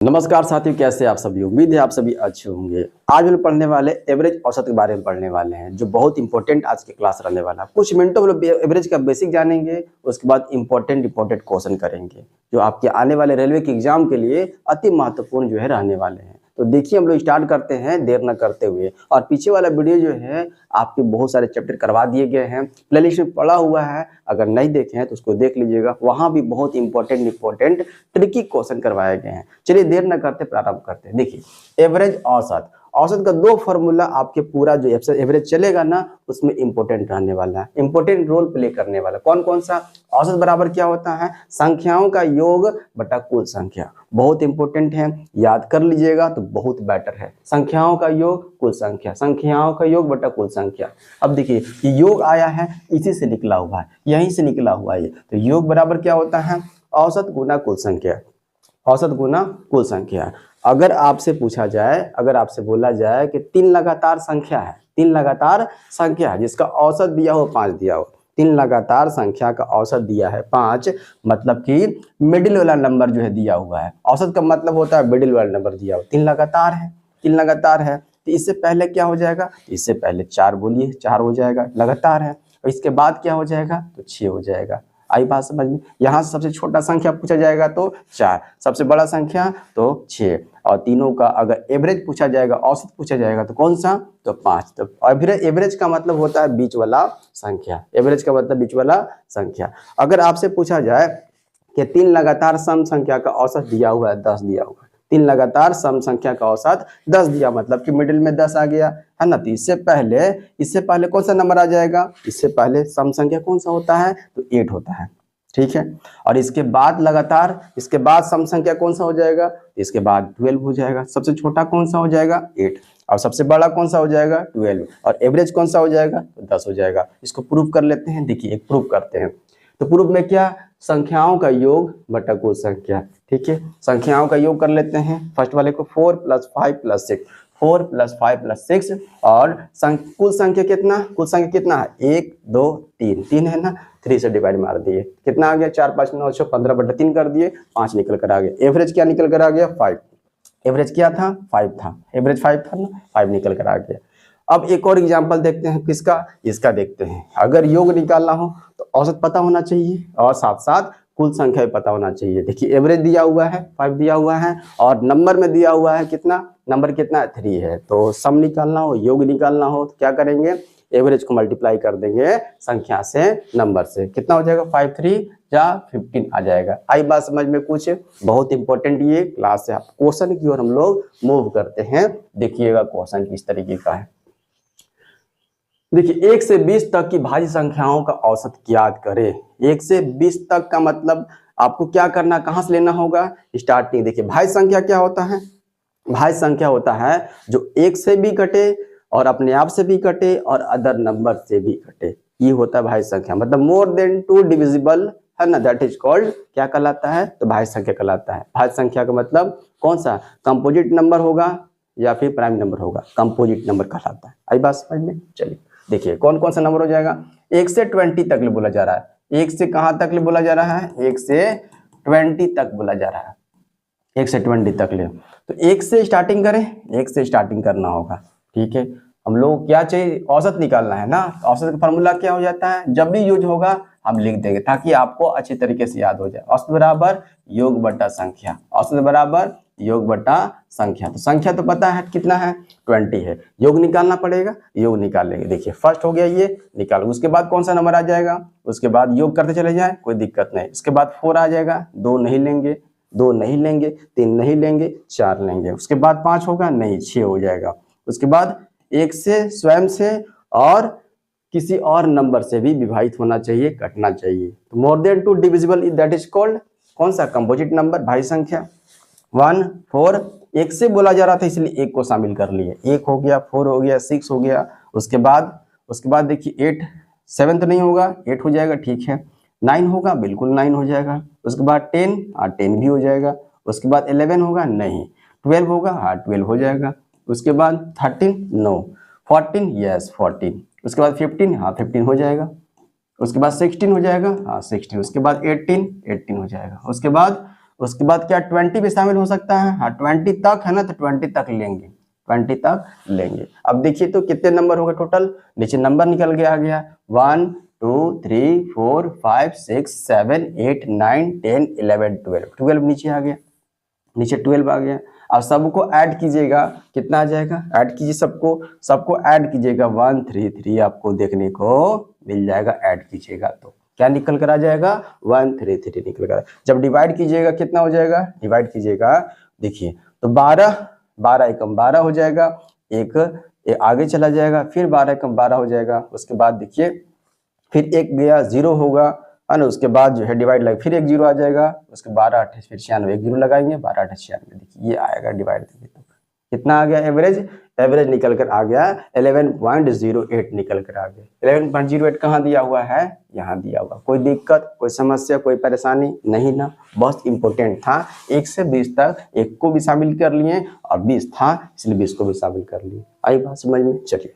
नमस्कार साथियों, कैसे आप सभी। उम्मीद है आप सभी अच्छे होंगे। आज हम पढ़ने वाले एवरेज औसत के बारे में पढ़ने वाले हैं, जो बहुत इंपॉर्टेंट आज की क्लास रहने वाला है। कुछ मिनटों में एवरेज का बेसिक जानेंगे, उसके बाद इंपॉर्टेंट क्वेश्चन करेंगे जो आपके आने वाले रेलवे के एग्जाम के लिए अति महत्वपूर्ण जो है रहने वाले हैं। तो देखिए, हम लोग स्टार्ट करते हैं देर न करते हुए। और पीछे वाला वीडियो जो है आपके बहुत सारे चैप्टर करवा दिए गए हैं, प्लेलिस्ट में पड़ा हुआ है। अगर नहीं देखे हैं तो उसको देख लीजिएगा, वहां भी बहुत इंपॉर्टेंट ट्रिकी क्वेश्चन करवाए गए हैं। चलिए देर न करते प्रारंभ करते हैं। देखिए, एवरेज औसत औसत का दो फॉर्मूला आपके पूरा जो एवरेज चलेगा ना, उसमें इंपॉर्टेंट रहने वाला है, इंपॉर्टेंट रोल प्ले करने वाला। कौन कौन सा? औसत बराबर क्या होता है? संख्याओं का योग बटा कुल संख्या। बहुत इंपॉर्टेंट है, याद कर लीजिएगा तो बहुत बेटर है। संख्याओं का योग कुल संख्या, संख्याओं का योग बटा कुल संख्या। अब देखिए, ये योग आया है, इसी से निकला हुआ है, यहीं से निकला हुआ है। तो योग बराबर क्या होता है? औसत गुना कुल संख्या, औसत गुना कुल संख्या। अगर आपसे पूछा जाए, अगर आपसे बोला जाए कि तीन लगातार संख्या है, तीन लगातार संख्या है जिसका औसत दिया हो 5 दिया हो, तीन लगातार संख्या का औसत दिया है 5, मतलब कि मिडिल वाला नंबर जो है दिया हुआ है। औसत का मतलब होता है मिडिल वाला नंबर दिया हो। तीन लगातार है, तीन लगातार है, तो इससे पहले क्या हो जाएगा? इससे पहले 4 बोलिए, 4 हो जाएगा, लगातार है। और इसके बाद क्या हो जाएगा? तो 6 हो जाएगा। आई बात समझ में? यहाँ से सबसे छोटा संख्या पूछा जाएगा तो 4, सबसे बड़ा संख्या तो 6, और तीनों का अगर एवरेज पूछा जाएगा, औसत पूछा जाएगा तो कौन सा? तो 5। तो एवरेज का मतलब होता है बीच वाला संख्या, एवरेज का मतलब बीच वाला संख्या। अगर आपसे पूछा जाए कि तीन लगातार सम संख्या का औसत दिया हुआ है 10 दिया हुआ है, तीन लगातार सम संख्या का औसत 10 दिया, मतलब कि मिडिल में 10 आ गया है ना। तो इससे पहले कौन सा नंबर आ जाएगा? इससे पहले सम संख्या कौन सा होता है? तो 8 होता है, ठीक है। और इसके बाद लगातार, इसके बाद सम संख्या कौन सा हो जाएगा? इसके बाद 12 हो जाएगा। सबसे छोटा कौन सा हो जाएगा? 8, और सबसे बड़ा कौन सा हो जाएगा? 12, और एवरेज कौन सा हो जाएगा? तो 10 हो जाएगा। इसको प्रूव कर लेते हैं। देखिए, एक प्रूव करते हैं। तो प्रूफ में क्या? संख्याओं का योग बटा कुल संख्या, ठीक है। संख्याओं का योग कर लेते हैं। फर्स्ट वाले को 4 + 5 + 6, 4 + 5 + 6, और कुल संख्या कितना? कुल संख्या कितना है? 1 2 3, 3 है ना, 3 से डिवाइड मार दिए, कितना आ गया? 4 5 9 6 15/3 कर दिए, 5 निकल कर आ गया। एवरेज क्या निकल कर आ गया? 5। एवरेज क्या था? 5 था। एवरेज 5 था ना, 5 निकल कर आ गया। अब एक और एग्जांपल देखते हैं, किसका? इसका देखते हैं। अगर योग निकालना हो तो औसत पता होना चाहिए और साथ साथ कुल संख्या भी पता होना चाहिए। देखिए, एवरेज दिया हुआ है 5 दिया हुआ है, और नंबर में दिया हुआ है कितना? नंबर कितना? 3 है। तो सम निकालना हो, योग निकालना हो तो क्या करेंगे? एवरेज को मल्टीप्लाई कर देंगे संख्या से, नंबर से। कितना हो जाएगा? 5 3 या 15 आ जाएगा। आई बात समझ में? कुछ बहुत इंपॉर्टेंट ये क्लास है। क्वेश्चन की ओर हम लोग मूव करते हैं। देखिएगा क्वेश्चन किस तरीके का है। देखिए, 1 से 20 तक की भाज्य संख्याओं का औसत ज्ञात करें। 1 से 20 तक का मतलब आपको क्या करना, कहां से लेना होगा? स्टार्टिंग। देखिए, भाज्य संख्या क्या होता है? भाज्य संख्या होता है जो 1 से भी कटे और अपने आप से भी कटे और अदर नंबर से भी कटे, ये होता है भाज्य संख्या। मतलब मोर देन 2 डिविजिबल है ना, दैट इज कॉल्ड क्या कहलाता है? तो भाज्य संख्या कहलाता है। भाज्य संख्या का मतलब कौन सा? कंपोजिट नंबर होगा या फिर प्राइम नंबर होगा, कंपोजिट नंबर कहलाता है। आई बात समझ में? चलिए देखिए, कौन कौन सा नंबर हो जाएगा? 1 से 20 तक ले बोला जा रहा है। 1 से कहां तक ले बोला जा रहा है? 1 से 20 तक बोला जा रहा है, 1 से 20 तक ले। तो 1 से स्टार्टिंग करें, 1 से स्टार्टिंग करना होगा, ठीक है। हम लोग क्या चाहिए? औसत निकालना है ना। औसत का फॉर्मूला क्या हो जाता है? जब भी यूज होगा हम लिख देंगे ताकि आपको अच्छी तरीके से याद हो जाए। औसत बराबर योग बटा संख्या, औसत बराबर योग बटा संख्या। तो संख्या तो पता है कितना है? 20 है। योग निकालना पड़ेगा, योग निकालेंगे। देखिए, फर्स्ट हो गया ये, निकालो। उसके बाद कौन सा नंबर आ जाएगा? उसके बाद योग करते चले जाए, कोई दिक्कत नहीं। उसके बाद 4 आ जाएगा, 2 नहीं लेंगे, 2 नहीं लेंगे, 3 नहीं लेंगे, 4 लेंगे। उसके बाद 5 होगा नहीं, 6 हो जाएगा। उसके बाद 1 से, स्वयं से और किसी और नंबर से भी विभाजित होना चाहिए, कटना चाहिए। तो more than 2 divisible, that is called कौन सा? कंपोजिट नंबर, भाज्य संख्या। 1 4, 1 से बोला जा रहा था इसलिए 1 को शामिल कर लिए। 1 हो गया, 4 हो गया, 6 हो गया। उसके बाद देखिए 8, 7 तो नहीं होगा, 8 हो जाएगा, ठीक है। 9 होगा, बिल्कुल 9 हो जाएगा। उसके बाद 10, 10 भी हो जाएगा। उसके बाद 11 होगा, नहीं। 12 होगा, 12 हो जाएगा। उसके बाद 13, नो। 14, यस 14। उसके बाद 15, 15 हो जाएगा। उसके बाद 16 हो जाएगा, 16। उसके बाद 18 हो जाएगा। उसके बाद उसके बाद क्या 20 भी शामिल हो सकता है, हाँ 20 तक है ना, तो 20 तक लेंगे, 20 तक लेंगे। अब देखिए तो कितने नंबर हो गए टोटल, नीचे नंबर निकल के आ गया 1 2 3 4 5 6 7 8 9 10 11 12, 12 नीचे आ गया, नीचे 12 आ गया। अब सबको ऐड कीजिएगा, कितना आ जाएगा, ऐड कीजिए सबको, सबको ऐड कीजिएगा 133 आपको देखने को मिल जाएगा, ऐड कीजिएगा तो क्या निकल कर आ जाएगा 133 निकल कर। जब डिवाइड कीजिएगा कितना हो जाएगा, डिवाइड कीजिएगा देखिए तो 12 12 एकम 12 हो जाएगा, एक आगे चला जाएगा, फिर 12 एकम 12 हो जाएगा, उसके बाद देखिए फिर एक गया 0 होगा है ना, उसके बाद जो है डिवाइड लगा फिर एक 0 आ जाएगा, उसके 12 8 फिर 96 एक 0 लगाएंगे 12 8 96, देखिए ये आएगा डिवाइड, देखिए तो कितना आ गया एवरेज, एवरेज निकल कर आ गया 11.08 निकल कर आ गया। 11.08 कहाँ दिया हुआ है, यहाँ दिया हुआ। कोई दिक्कत, कोई समस्या, कोई परेशानी नहीं ना, बहुत इंपॉर्टेंट था। 1 से 20 तक 1 को भी शामिल कर लिए और 20 था इसलिए 20 को भी शामिल कर लिए। आई बात समझ में, चलिए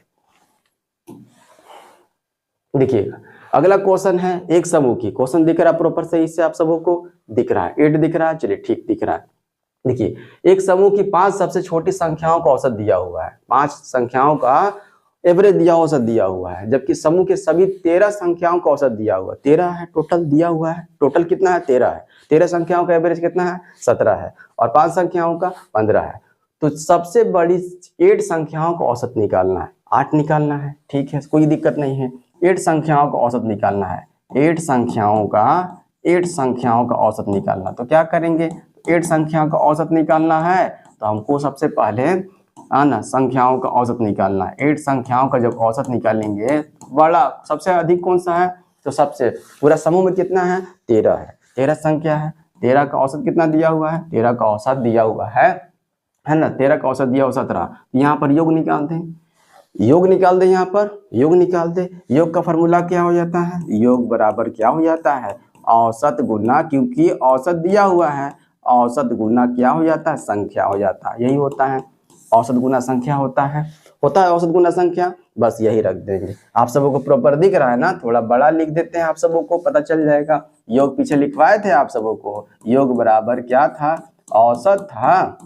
देखिएगा अगला क्वेश्चन है एक समूह की, क्वेश्चन दिख रहा है प्रॉपर सही से आप सबों को दिख रहा है, 8 दिख रहा है, चलिए ठीक दिख रहा है। देखिए एक समूह की 5 सबसे छोटी संख्याओं का औसत दिया हुआ है, 5 संख्याओं का एवरेज दिया औसत दिया हुआ है, जबकि समूह के सभी 13 संख्याओं का औसत दिया हुआ है, 13 है टोटल दिया हुआ है, टोटल कितना है 13 है, 13 संख्याओं का एवरेज कितना है 17 है और 5 संख्याओं का 15 है। तो सबसे बड़ी 8 संख्याओं का औसत निकालना है, 8 निकालना है, ठीक है कोई दिक्कत नहीं है। 8 संख्याओं का औसत निकालना है, 8 संख्याओं का औसत निकालना, तो क्या करेंगे, 8 संख्याओं का औसत निकालना है तो हमको सबसे पहले आना संख्याओं का औसत निकालना है। 8 संख्याओं का जब औसत निकालेंगे, बड़ा सबसे अधिक कौन सा है, तो सबसे पूरा समूह में कितना है 13 है, 13 संख्या है, 13 का औसत कितना दिया हुआ है, 13 का औसत दिया हुआ है ना, 13 का औसत दिया हुआ 17। यहाँ पर योग निकाल दें, योग निकाल दे, यहाँ पर योग निकाल दे, योग का फॉर्मूला क्या हो जाता है, योग बराबर क्या हो जाता है औसत गुना, क्योंकि औसत दिया हुआ है, औसत गुना क्या हो जाता है संख्या हो जाता है, यही होता है औसत गुना संख्या होता है औसत गुना संख्या, बस यही रख देंगे। आप सबों को प्रॉपर दिख रहा है ना, थोड़ा बड़ा लिख देते हैं, आप सबों को पता चल जाएगा। योग पीछे लिखवाए थे आप सबों को, योग बराबर क्या था औसत था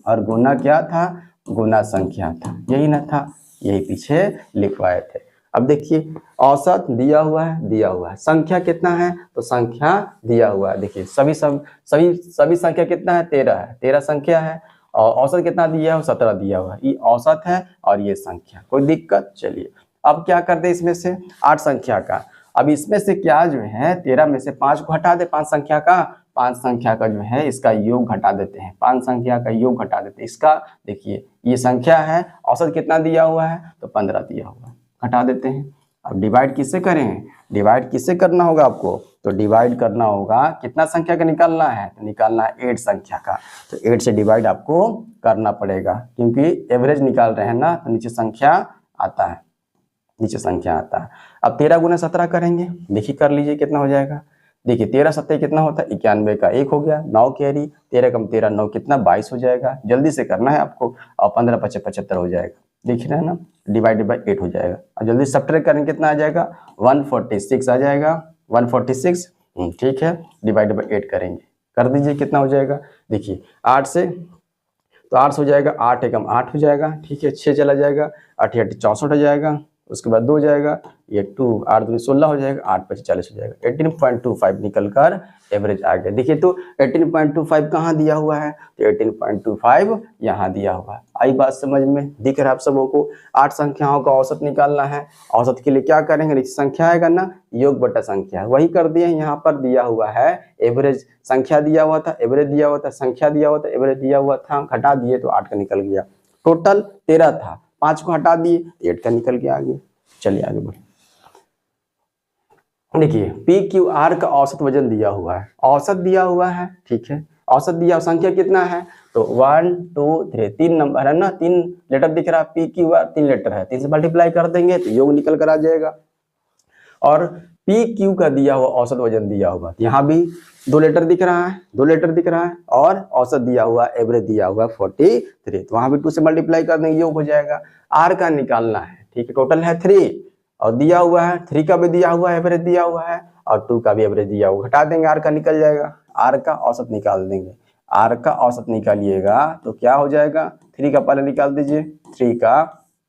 और गुना क्या था, गुना संख्या था, यही ना था, यही पीछे लिखवाए थे। अब देखिए औसत दिया हुआ है, संख्या कितना है, तो संख्या दिया हुआ है, देखिए सभी संख्या कितना है 13 है, 13 संख्या है और औसत कितना दिया है 17 दिया हुआ है, ये औसत है और ये संख्या, कोई दिक्कत। चलिए अब क्या करते हैं, इसमें से 8 संख्या का, अब इसमें से क्या जो है 13 में से 5 को हटा दे, 5 संख्या का, 5 संख्या का जो है इसका योग घटा देते हैं, 5 संख्या का योग घटा देते हैं इसका। देखिए ये संख्या है, औसत कितना दिया हुआ है, तो 15 दिया हुआ है, घटा देते हैं। अब डिवाइड किससे करें, डिवाइड किससे करना होगा आपको, तो डिवाइड करना होगा कितना संख्या का निकालना है, तो निकालना है 8 संख्या का, तो 8 से डिवाइड आपको करना पड़ेगा, क्योंकि एवरेज निकाल रहे हैं ना, तो नीचे संख्या आता है, नीचे संख्या आता है। अब 13 गुना 17 करेंगे, देखिए कर लीजिए कितना हो जाएगा, देखिए 13 सत्ते कितना होता है 91 का 1 हो गया, 9 कैरी, 13 कम 13 9 कितना 22 हो जाएगा, जल्दी से करना है आपको, और 15 5 75 हो जाएगा, देख रहे हैं ना, डिवाइडेड बाई 8 हो जाएगा, और जल्दी सब्ट्रैक्ट करेंगे कितना आ जाएगा 146 आ जाएगा, 146 ठीक है, डिवाइडेड बाई 8 करेंगे, कर दीजिए कितना हो जाएगा, देखिए 8 से तो 8 हो जाएगा, 8 एकम 8 हो जाएगा, ठीक है 6 चला जाएगा, 8 8 64 हो जाएगा, उसके बाद 2 हो जाएगा, ये 2 8 2 16 हो जाएगा, 8 5 40 हो जाएगा, 18.25 निकल कर एवरेज आ गया। देखिए तो 18.25 कहाँ दिया हुआ है, तो 18.25 यहाँ दिया हुआ है। आई बात समझ में, दिख रहा है आप सबों को। 8 संख्याओं का औसत निकालना है, औसत के लिए क्या करेंगे, नीचे संख्या आएगा ना, योग बटा संख्या, वही कर दिए, यहाँ पर दिया हुआ है एवरेज, संख्या दिया हुआ था, एवरेज दिया हुआ था, संख्या दिया हुआ था, एवरेज दिया हुआ था, घटा दिए तो 8 का निकल गया, टोटल 13 था, 5 को हटा दिए 8 का निकल के आगे। चलिए आगे बढ़े, देखिए पी क्यू आर का औसत वजन दिया हुआ है, औसत दिया हुआ है, ठीक है, औसत दिया, संख्या कितना है, तो 1 2 3 3 नंबर है ना, 3 लेटर दिख रहा है, पी क्यू आर 3 लेटर है, 3 से मल्टीप्लाई कर देंगे तो योग निकल कर आ जाएगा। और पी क्यू का दिया हुआ औसत वजन दिया हुआ, यहाँ भी 2 लेटर दिख रहा है, 2 लेटर दिख रहा है, और औसत दिया हुआ, एवरेज दिया हुआ 43, तो वहां भी 2 से मल्टीप्लाई कर देंगे योग हो जाएगा। आर का निकालना है, ठीक है, टोटल है 3 और दिया हुआ है, 3 का भी दिया हुआ है, एवरेज दिया हुआ है, और 2 का भी एवरेज दिया हुआ, घटा देंगे आर का निकल जाएगा, आर का औसत निकाल देंगे। आर का औसत निकालिएगा तो क्या हो जाएगा, 3 का पहले निकाल दीजिए, 3 का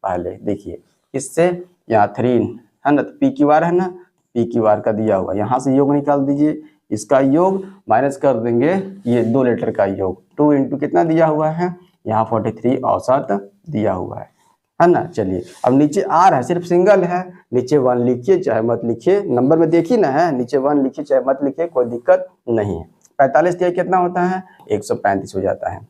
पहले देखिए, इससे यहाँ 3 है ना, पी क्यू आर है ना, पी क्यू आर का दिया हुआ, यहाँ से योग निकाल दीजिए, इसका योग माइनस कर देंगे ये 2 लेटर का योग, 2 इंटू कितना दिया हुआ है यहाँ 43 औसत दिया हुआ है ना। चलिए अब नीचे आर है, सिर्फ सिंगल है, नीचे 1 लिखिए चाहे मत लिखिए, नंबर में देखिए ना है, नीचे 1 लिखिए चाहे मत लिखिए, कोई दिक्कत नहीं है। 45 दिया कितना होता है 135 हो जाता है,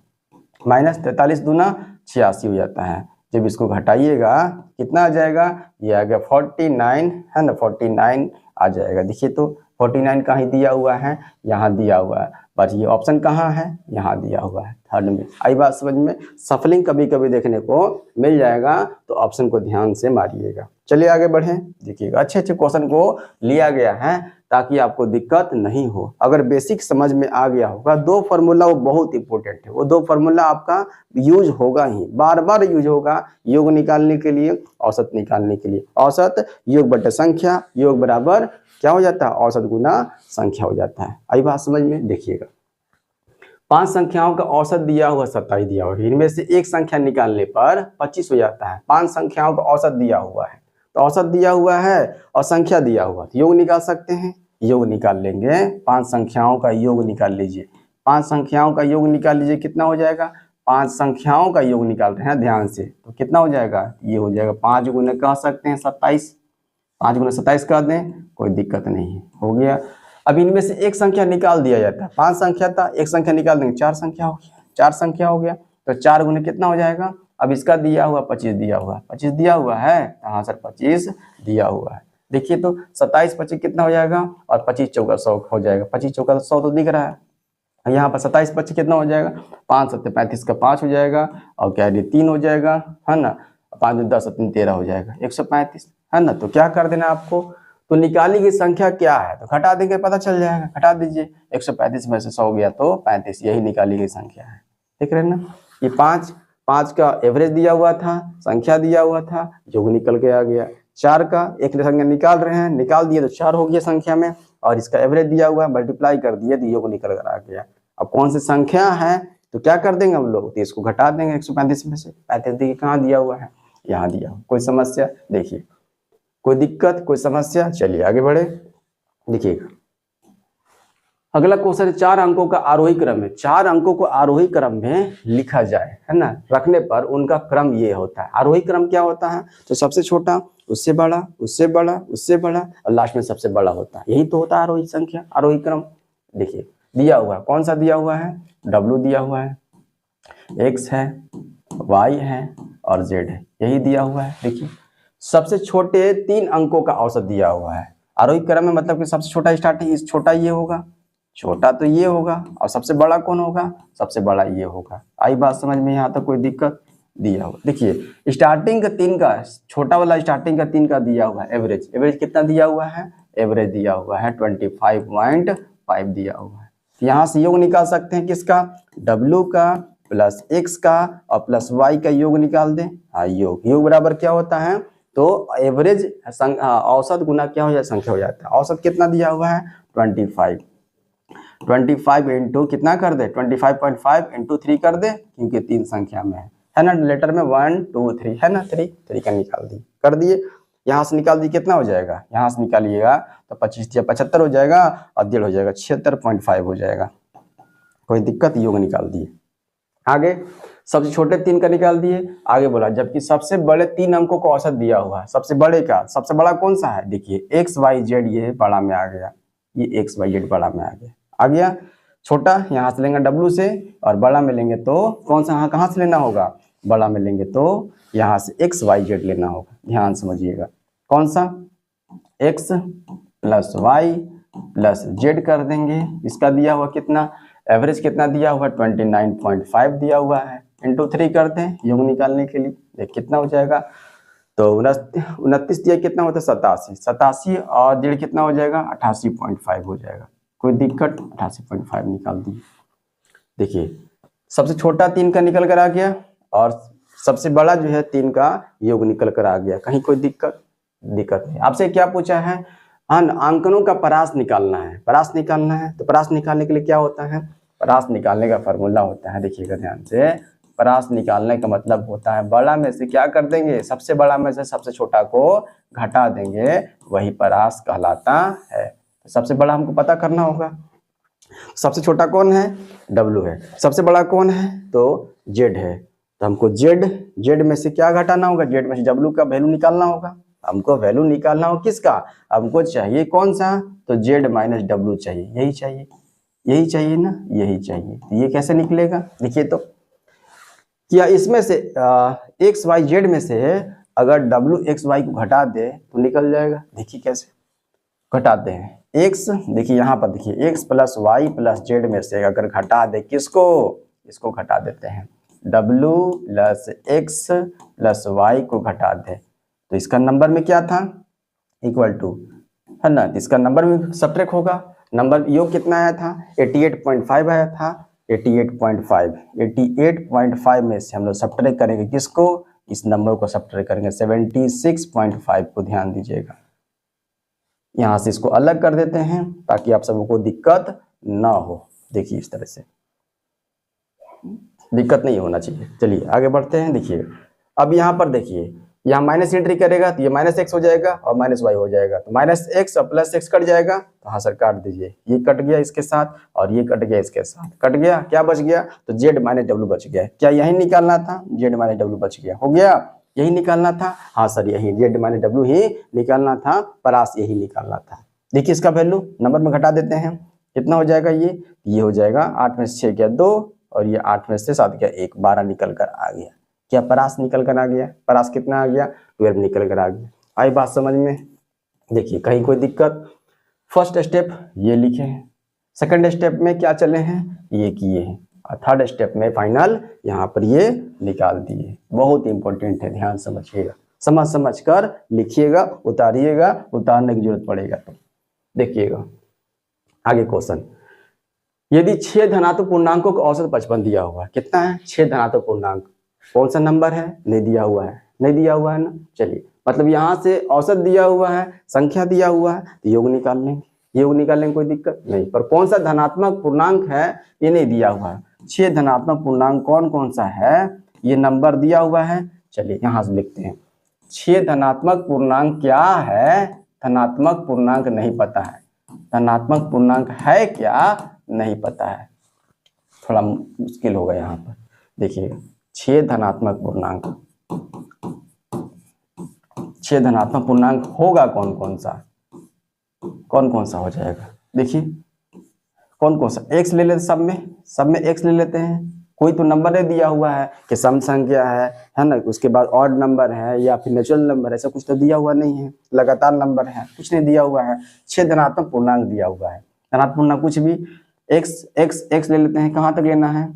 माइनस 43 दूना 86 हो जाता है। जब इसको घटाइएगा कितना आ जाएगा, ये आ गया 49 है ना, 49 आ जाएगा। देखिए तो 49 कहीं दिया हुआ है, यहाँ दिया हुआ है, बस ये ऑप्शन कहाँ है, यहाँ दिया हुआ है थर्ड में। आई बात समझ में, सफलिंग कभी कभी देखने को मिल जाएगा तो ऑप्शन को ध्यान से मारिएगा। चलिए आगे बढ़ें, देखिएगा अच्छे अच्छे क्वेश्चन को लिया गया है ताकि आपको दिक्कत नहीं हो। अगर बेसिक समझ में आ गया होगा, 2 फार्मूला वो बहुत इंपॉर्टेंट है, वो 2 फार्मूला आपका यूज होगा ही, बार बार यूज होगा, योग निकालने के लिए, औसत निकालने के लिए। औसत योग बटे संख्या, योग बराबर क्या हो जाता है, औसत गुना संख्या हो जाता है। आई बात समझ में, देखिएगा 5 संख्याओं का औसत दिया हुआ 27 दिया हुआ है, इनमें से एक संख्या निकालने पर 25 हो जाता है। 5 संख्याओं का औसत दिया हुआ है, तो औसत दिया हुआ है और संख्या दिया हुआ, तो योग निकाल सकते हैं, योग निकाल लेंगे। 5 संख्याओं का योग निकाल लीजिए, 5 संख्याओं का योग निकाल लीजिए, कितना हो जाएगा, 5 संख्याओं का योग निकाल रहे हैं ध्यान से, तो कितना हो जाएगा, ये हो जाएगा 5 गुना कह सकते हैं 27, 5 गुना 27 कर दें, कोई दिक्कत नहीं है, हो गया। अब इनमें से एक संख्या निकाल दिया जाता है, 5 संख्या था, एक संख्या निकाल देंगे, 4 संख्या हो गया, 4 संख्या हो गया, तो 4 गुना कितना हो जाएगा, अब इसका दिया हुआ 25 दिया हुआ, 25 दिया हुआ है, हाँ सर 25 दिया हुआ है। देखिए तो 27 25 कितना हो जाएगा, और 25 चौका 100 हो जाएगा, 25 चौका 100 तो दिख रहा है। यहाँ पर 27 25 कितना हो जाएगा, 5 7 35 का 5 हो जाएगा, और क्या है 3 हो जाएगा, है ना, 5 10 3 13 हो जाएगा, 135 है ना। तो क्या कर देना आपको, तो निकाली गई संख्या क्या है, तो घटा देंगे पता चल जाएगा, घटा दीजिए, 135 में से 100 गया तो 35, यही निकाली गई संख्या है। देख रहे हैं ना, ये 5 का एवरेज दिया हुआ था, संख्या दिया हुआ था, योग निकल के आ गया। 4 का एक संख्या निकाल रहे हैं, निकाल दिए तो 4 हो गया संख्या में, और इसका एवरेज दिया हुआ है, मल्टीप्लाई कर दिए तो योग निकल कर आ गया। अब कौन सी संख्या है, तो क्या कर देंगे हम लोग, तो इसको घटा देंगे 135 में से, 35 देखिए कहाँ दिया हुआ है, यहाँ दिया हुआ। कोई समस्या, देखिए कोई दिक्कत, कोई समस्या, चलिए आगे बढ़े। देखिएगा अगला क्वेश्चन 4 अंकों का आरोही क्रम है, 4 अंकों को आरोही क्रम में लिखा जाए, है ना, रखने पर उनका क्रम ये होता है। आरोही क्रम क्या होता है, तो सबसे छोटा, उससे बड़ा, उससे बड़ा, उससे बड़ा, और लास्ट में सबसे बड़ा होता है, यही तो होता है आरोही संख्या, आरोही क्रम। देखिए दिया हुआ है, कौन सा दिया हुआ है, W दिया हुआ है, X है, Y है और Z है, यही दिया हुआ है। देखिए सबसे छोटे 3 अंकों का औसत दिया हुआ है। आरोही क्रम में मतलब कि सबसे छोटा स्टार्टिंग, छोटा ये होगा, छोटा तो ये होगा, और सबसे बड़ा कौन होगा, सबसे बड़ा ये होगा। आई बात समझ में, यहाँ तक कोई दिक्कत, दिया हुआ। देखिए स्टार्टिंग का 3 का, छोटा वाला स्टार्टिंग का 3 का दिया हुआ है, एवरेज, एवरेज कितना दिया हुआ है, एवरेज दिया हुआ है 25.5 दिया हुआ है। यहाँ से योग निकाल सकते हैं किसका, W का प्लस X का और प्लस Y का योग निकाल दें। हाँ योग बराबर क्या होता है, तो एवरेज औसत गुना क्या हो जाए, संख्या हो जाता है। औसत कितना दिया हुआ है 25 इंटू कितना कर दे, 25.5 इंटू 3 कर दे, क्योंकि 3 संख्या में है ना, लेटर में 1 2 3 है ना, 3 का निकाल दी, कर दिए। यहाँ से निकाल दी कितना हो जाएगा, यहाँ से निकालिएगा तो 25 या 75 हो जाएगा, और 1.5 हो जाएगा, 76.5 हो जाएगा, कोई दिक्कत, योग निकाल दिए। आगे सबसे छोटे 3 का निकाल दिए, आगे बोला जबकि सबसे बड़े 3 अंकों को औसत दिया हुआ है। सबसे बड़े का, सबसे बड़ा कौन सा है, देखिए XYZ, ये बड़ा में आ गया, ये XYZ बड़ा में आ गया। छोटा यहाँ से लेंगे W से, और बड़ा में लेंगे तो कौन सा, कहाँ से लेना होगा, बड़ा में लेंगे तो यहाँ से XYZ लेना होगा। ध्यान समझिएगा, कौन सा, X plus Y plus Z कर देंगे, इसका दिया हुआ कितना, एवरेज कितना दिया हुआ 29.5 दिया हुआ है, इंटू 3 कर दें योग निकालने के लिए, देख कितना हो जाएगा, तो 29 दिया कितना होता है 87 और 1.5 कितना हो जाएगा 88.5 हो जाएगा, कोई दिक्कत, 88.5 निकाल दी। देखिए सबसे छोटा 3 का निकल कर आ गया, और सबसे बड़ा जो है 3 का योग निकल कर आ गया, कहीं कोई दिक्कत नहीं। आपसे क्या पूछा है, हाँ, अंकनों का परास निकालना है, परास निकालना है। तो परास निकालने के लिए क्या होता है, परास निकालने का फॉर्मूला होता है, देखिएगा ध्यान से, परास निकालने का मतलब होता है बड़ा में से क्या कर देंगे, सबसे बड़ा में से सबसे छोटा को घटा देंगे, वही परास कहलाता है। तो सबसे बड़ा हमको पता करना होगा, सबसे छोटा कौन है, W है, सबसे बड़ा कौन है, तो Z है। तो हमको Z में से क्या घटाना होगा, Z में से W का वैल्यू निकालना होगा। हमको वैल्यू निकालना हो किसका, हमको चाहिए कौन सा, तो Z माइनस W चाहिए, यही चाहिए, यही चाहिए ना, यही चाहिए। तो ये कैसे निकलेगा, देखिए तो क्या इसमें से एक्स वाई जेड में से अगर W एक्स वाई को घटा दे तो निकल जाएगा। देखिए कैसे घटाते हैं, x देखिए यहाँ पर देखिए x plus Y plus Z में से अगर घटा दे किसको, इसको घटा देते हैं, W plus X plus Y को घटा दे तो इसका नंबर में क्या था, इक्वल टू, है ना, इसका नंबर में सब्ट्रैक्ट होगा। नंबर योग कितना आया था, 88.5 आया था, 88.5 में से हम लोग सब्ट्रैक्ट करेंगे किसको, इस नंबर को सब्ट्रैक्ट करेंगे 76.5 को, ध्यान दीजिएगा। यहाँ से इसको अलग कर देते हैं ताकि आप सबको दिक्कत ना हो। देखिए इस तरह से दिक्कत नहीं होना चाहिए। चलिए आगे बढ़ते हैं। देखिए अब यहाँ पर देखिए, यहाँ माइनस एंट्री करेगा तो ये माइनस एक्स हो जाएगा और माइनस वाई हो जाएगा, तो माइनस एक्स और प्लस एक्स कट जाएगा, तो हाँ सर काट दीजिए, ये कट गया इसके साथ और ये कट गया इसके साथ, कट गया, क्या बच गया, तो जेड माइनस डब्ल्यू बच गया। क्या यही निकालना था, जेड माइनस डब्ल्यू बच गया, हो गया, यही निकालना था, हाँ सर यही जेड माइनस डब्ल्यू ही निकालना था, परास यही निकालना था। देखिए इसका वैल्यू नंबर में घटा देते हैं, कितना हो जाएगा, ये हो जाएगा 8 में से 6 गया 2 और ये 8 में से 7 गया 1, 12 निकल कर आ गया। क्या परास निकल कर आ गया, परास कितना आ गया, 12 निकल कर आ गया। आई बात समझ में, देखिए कहीं कोई दिक्कत, फर्स्ट स्टेप ये लिखे हैं, सेकंड स्टेप में क्या चले हैं, ये किए हैं, और थर्ड स्टेप में फाइनल यहाँ पर ये निकाल दिए। बहुत इंपॉर्टेंट है, ध्यान समझिएगा, समझ कर लिखिएगा, उतारिएगा, उतारने की जरूरत पड़ेगा तो। देखिएगा आगे क्वेश्चन, यदि 6 धनात्मक पूर्णांकों का औसत 55 दिया हुआ है, कितना है 6 धनात्मक पूर्णांक, कौन सा नंबर है, नहीं दिया हुआ है, नहीं दिया हुआ है ना, चलिए मतलब यहाँ से औसत दिया हुआ है, संख्या दिया हुआ है, तो योग निकाल लेंगे, योग निकालने में कोई दिक्कत नहीं, पर कौन सा धनात्मक पूर्णांक है ये नहीं दिया हुआ है। 6 धनात्मक पूर्णांक कौन कौन सा है, ये नंबर दिया हुआ है, चलिए यहाँ से लिखते हैं, 6 धनात्मक पूर्णांक क्या है, धनात्मक पूर्णांक नहीं पता है, धनात्मक पूर्णांक है क्या नहीं पता है, थोड़ा मुश्किल होगा यहाँ पर। देखिए 6 धनात्मक पूर्णांक, 6 धनात्मक पूर्णांक होगा कौन कौन सा हो जाएगा, देखिए कौन कौन सा, x ले लेते, सब में x ले लेते हैं, कोई तो नंबर नहीं दिया हुआ है कि सम संख्या है ना, उसके बाद ऑड नंबर है या फिर नेचुरल नंबर है, ऐसा कुछ तो दिया हुआ नहीं है, लगातार नंबर है, कुछ नहीं दिया हुआ है, 6 धनात्मक पूर्णांक दिया हुआ है, धनात्मक पूर्णांक कुछ भी, x ले लेते हैं, कहाँ तक लेना है,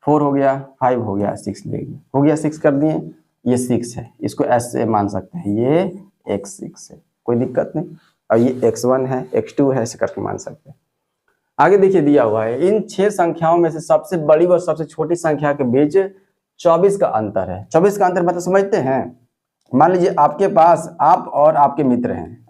4 हो गया, 5 हो गया, 6 लेंगे, हो गया 6 कर दिए, ये 6 है, इसको ऐसे मान सकते हैं, ये x6 है, कोई दिक्कत नहीं, और ये x1 है, x2 है, ऐसे करके मान सकते हैं। आगे देखिए दिया हुआ है, इन 6 संख्याओं में से सबसे बड़ी व सबसे छोटी संख्या के बीच 24 का अंतर है। 24 का अंतर मतलब समझते हैं, मान लीजिए आपके पास आप और आपके मित्र हैं,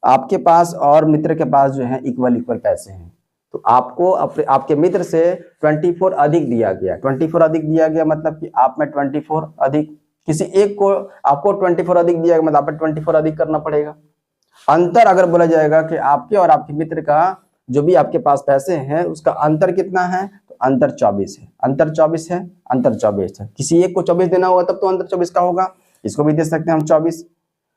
आपके पास और मित्र के पास जो है इक्वल पैसे हैं, तो आपको आपके मित्र से 24 अधिक दिया गया, 24 अधिक दिया गया मतलब कि आप में 24 अधिक, किसी एक को आपको 24 अधिक दिया गया मतलब आप 24 अधिक करना पड़ेगा। अंतर अगर बोला जाएगा कि आपके और आपके मित्र का जो भी आपके पास पैसे हैं उसका अंतर कितना है, तो अंतर 24 है, अंतर 24 है, किसी एक को 24 देना होगा तब तो अंतर 24 का होगा, इसको भी दे सकते हैं हम 24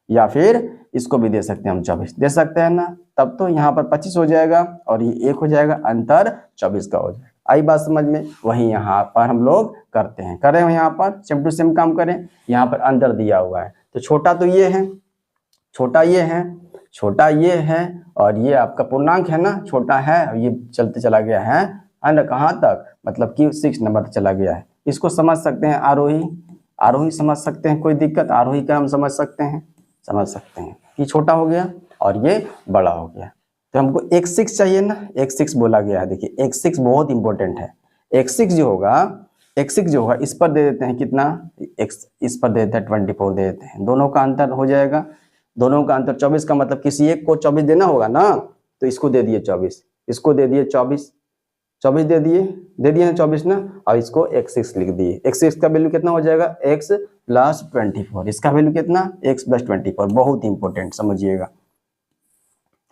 या फिर इसको भी दे सकते हैं हम 24, दे सकते हैं ना, तब तो यहाँ पर 25 हो जाएगा और ये 1 हो जाएगा, अंतर 24 का हो जाएगा। आई बात समझ में, वही यहाँ पर हम लोग करते हैं, करें यहाँ पर सेम टू सेम काम करें, यहाँ पर अंतर दिया हुआ है, तो छोटा तो ये है, छोटा ये है और ये आपका पूर्णांक है ना, छोटा है और ये चलते चला गया है ना, कहाँ तक, मतलब कि 6 नंबर तक चला गया है। इसको समझ सकते हैं आरोही समझ सकते हैं, कोई दिक्कत, आरोही का हम समझ सकते हैं कि छोटा हो गया और ये बड़ा हो गया, तो हमको x6 चाहिए ना, x6 बोला गया है। देखिए x6 बहुत इंपॉर्टेंट है, x6 जो होगा इस पर दे देते हैं कितना, x इस पर दे देते हैं 24 दे देते हैं, दोनों का अंतर हो जाएगा, दोनों का अंतर 24 का मतलब किसी एक को 24 देना होगा ना, तो इसको दे दिए 24, इसको दे दिए 24, 24 दे दिए ना 24 ना, और इसको x6 लिख दिए। x6 का वैल्यू कितना हो जाएगा, x प्लस 24, इसका वैल्यू कितना, x प्लस 24, बहुत इंपॉर्टेंट समझिएगा।